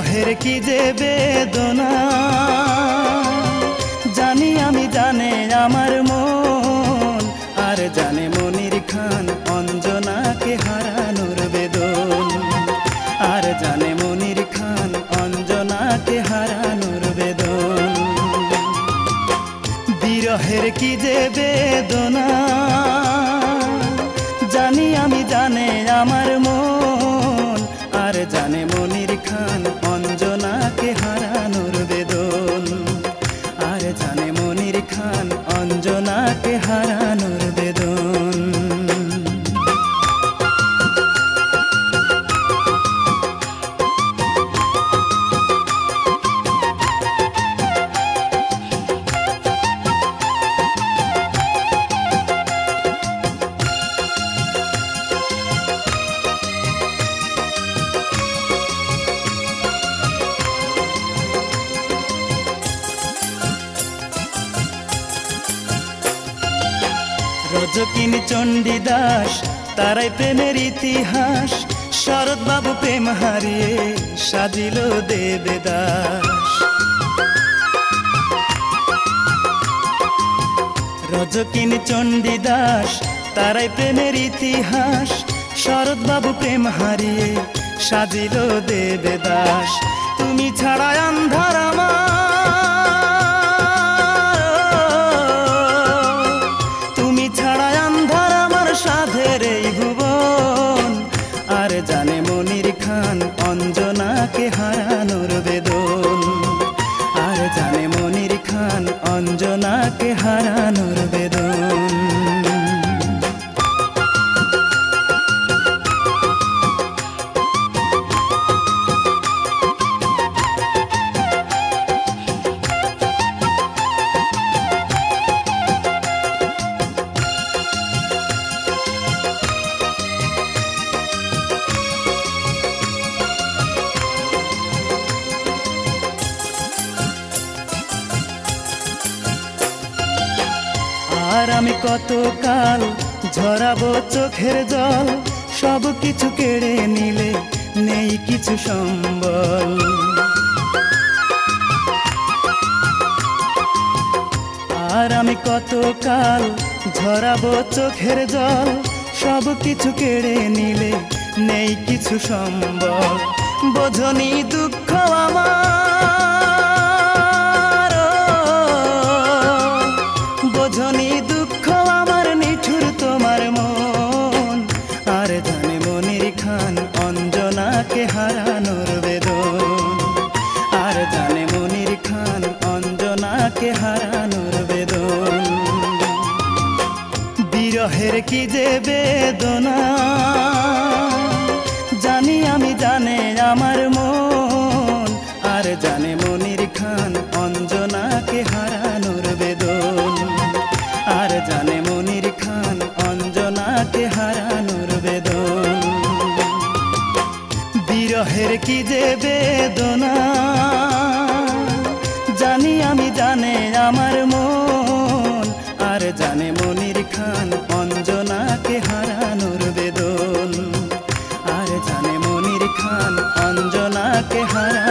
বিরহের কি যে বেদনা জানি আমি, জানে আমার মন, আর জানে মনির খান অঞ্জনাকে হারানোর বেদন, আর জানে মনির খান অঞ্জনাকে হারানোর বেদন। বিরহের কি যে বেদনা জানি আমি, জানে আমার মন, আর জানে মনির খান অঞ্জনাকে হারানোর বেদন, আর জানে মনির খান অঞ্জনাকে হারানোর বেদন। রজকিনী চণ্ডীদাস তারাই প্রেমের ইতিহাস, শরৎ বাবু প্রেম হারিয়ে সাজিল দেবদাস। রজকিনী চণ্ডীদাস তারাই প্রেমের ইতিহাস, শরৎ বাবু প্রেম হারিয়ে সাজিল দেবদাস। তুমি ছাড়া আন্ধার আমার, সাধের এই ভুবন, আর জানে মনির খান অঞ্জনাকে হারানোর বেদন, আর জানে মনির খান অঞ্জনাকে হারানোর বেদন। আর আমি কতকাল ঝরাবো চোখের জল, সব কিছু কেড়ে নিলে নেই কিছু সম্বল। আর আমি কতকাল ঝরাবো চোখের জল, সব কিছু কেড়ে নিলে নেই কিছু সম্বল। বোঝনি দুঃখ আমার, বোঝনি দুঃখ আমার, নিঠুর তোমার মন, আর জানে মনির খান অঞ্জনাকে হারানোর বেদন, আর জানে মনির খান অঞ্জনাকে হারানোর বেদন। বিরহের কি যে বেদনা জানি আমি, জানে আমার মন, আর জানে মনির খান অঞ্জনাকে হারানোর বেদন, আর জানে মনির খান অঞ্জনাকে হারানোর বেদন। বিরহের কি যে বেদনা জানি আমি, জানে আমার মন, আর জানে মনির খান অঞ্জনাকে হারানোর বেদন, আর জানে মনির খান অঞ্জনাকে হারানোর